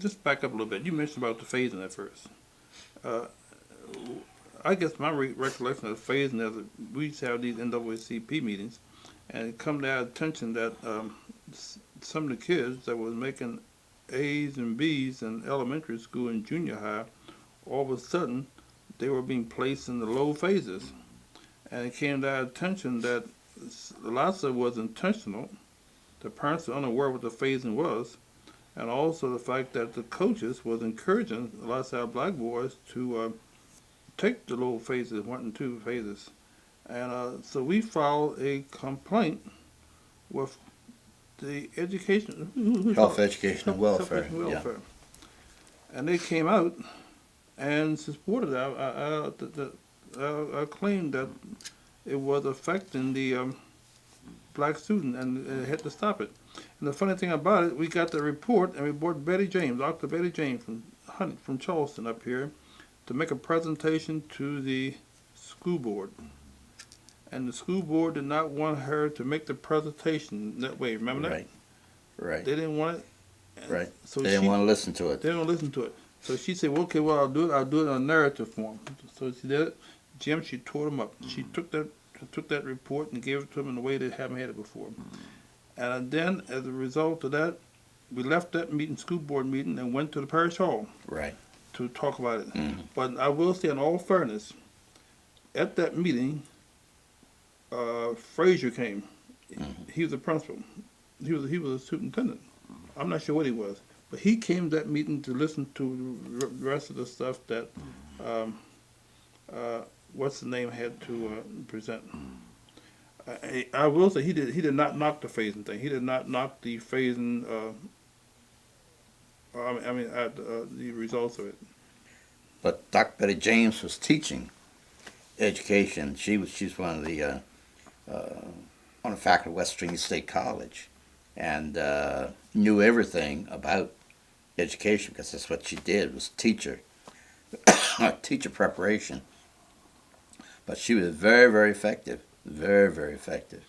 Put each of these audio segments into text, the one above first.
just back up a little bit. You mentioned about the phasing at first. Uh, I guess my recollection of phasing is that we used to have these NAACP meetings, and it come to our attention that some of the kids that was making A's and B's in elementary school and junior high, all of a sudden, they were being placed in the low phases. And it came to our attention that lots of it was intentional. The parents were unaware what the phasing was, and also the fact that the coaches was encouraging lots of our black boys to take the low phases, 1 and 2 phases. And so we filed a complaint with the education, Health, education, and welfare. Health, and welfare. And they came out and supported our claim that it was affecting the black student, and it had to stop it. And the funny thing about it, we got the report, and we brought Betty James, Dr. Betty James from Charleston up here to make a presentation to the school board. And the school board did not want her to make the presentation that way. Remember that? Right. Right. They didn't want it. Right. So they didn't want to listen to it. They didn't listen to it. So she said, well, okay, well, I'll do it in a narrative form. So she did it. Jim, she tore them up. She took that report and gave it to them in a way they haven't had it before. And then, as a result of that, we left that meeting, school board meeting, and went to the parish hall. Right. To talk about it. But I will say, in all fairness, at that meeting, Frazier came. He was the principal. He was a superintendent. I'm not sure what he was, but he came to that meeting to listen to the rest of the stuff that what's the name had to present. I will say he did not knock the phasing thing. He did not knock the phasing. The results of it. But Dr. Betty James was teaching education. She's one of the on the faculty of West Virginia State College, and knew everything about education because that's what she did, was teacher preparation. But she was very, very effective, very, very effective.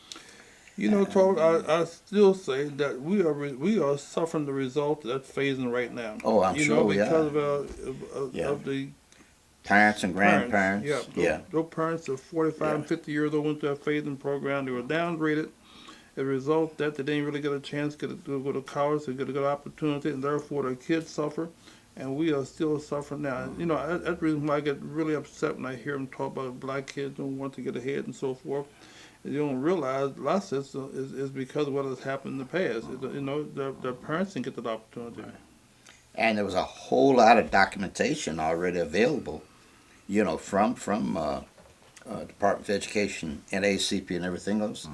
You know, Charles, I still say that we are suffering the result of that phasing right now. Oh, I'm sure we are. Because of the parents and grandparents. Those parents are 45 and 50 years old, went to a phasing program. They were downgraded. As a result that they didn't really get a chance to go to college, to get a good opportunity, and therefore their kids suffer. And we are still suffering now. You know, that's the reason why I get really upset when I hear them talk about black kids don't want to get ahead and so forth. You don't realize lots of this is because of what has happened in the past. You know, their parents didn't get that opportunity. And there was a whole lot of documentation already available, you know, from Department of Education, NAACP, and everything else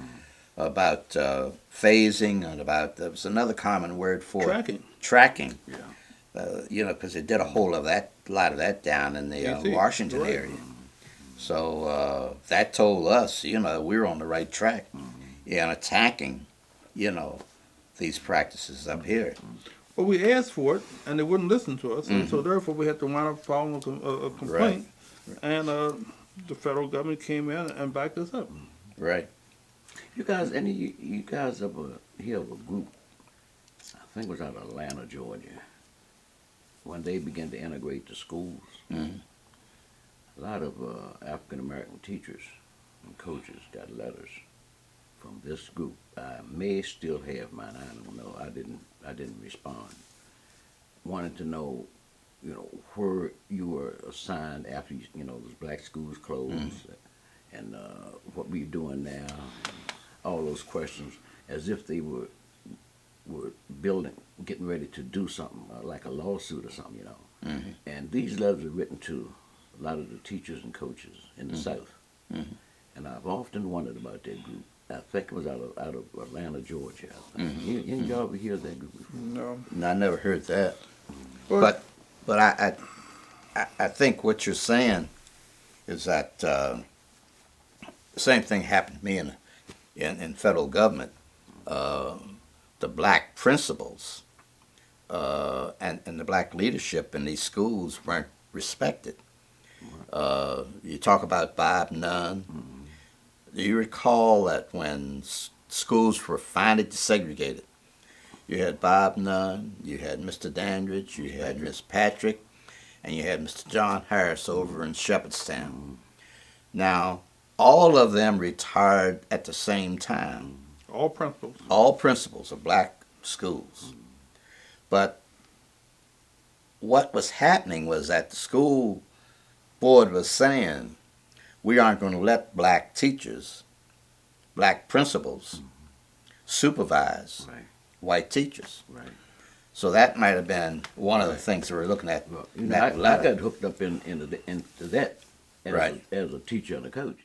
about phasing, and about, there was another common word for tracking. Yeah. You know, because they did a lot of that down in the Washington area. So that told us, you know, we were on the right track in attacking, you know, these practices up here. Well, we asked for it, and they wouldn't listen to us, and so therefore we had to wind up filing a complaint, and the federal government came in and backed us up. Right. You guys ever hear of a group, I think it was out of Atlanta, Georgia, when they began to integrate the schools? A lot of African-American teachers and coaches got letters from this group. I may still have mine. I don't know. I didn't respond. Wanted to know, you know, where you were assigned after those black schools closed, and what were you doing now? All those questions, as if they were getting ready to do something like a lawsuit or something, you know. And these letters are written to a lot of the teachers and coaches in the South. And I've often wondered about that group. I think it was out of Atlanta, Georgia. Y'all ever hear that group before? No, I never heard that. But I think what you're saying is that the same thing happened to me in federal government. The black principals and the black leadership in these schools weren't respected. You talk about Bob Nunn. Do you recall that when schools were finally desegregated, You had Bob Nunn, you had Mr. Dandridge, you had Miss Patrick, and you had Mr. John Harris over in Shepherdstown. Now, all of them retired at the same time. All principals. All principals of black schools. But what was happening was that the school board was saying, we aren't going to let black teachers, black principals, supervise Right. white teachers. Right. So that might have been one of the things that we're looking at. Well, you know, that I letter. got hooked up into that as, Right. as a teacher and a coach.